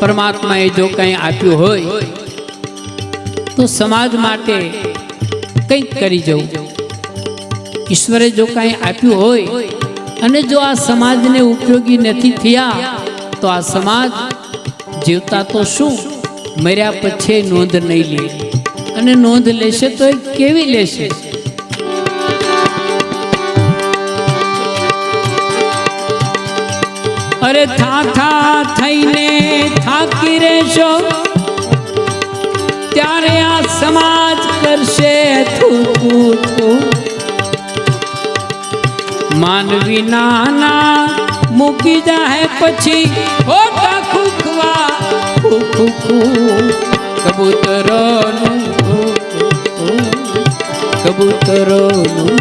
પરમાત્માએ જો કંઈ આપ્યું હોય તો સમાજ માટે કંઈક કરી જવું. ઈશ્વરે જો કંઈ આપ્યું હોય અને જો આ સમાજને ઉપયોગી નથી થયા તો આ સમાજ જીવતા તો શું, મર્યા પછી નોંધ નહીં લે, અને નોંધ લેશે તો એ કેવી લેશે? અરે થા થઈને થાકી રહેશો ત્યારે આ સમાજ કરશે થૂકું. માનવી નાના મૂકી જાય પછી હોટા ખૂખવા કબૂતરોનું કબૂતરોનું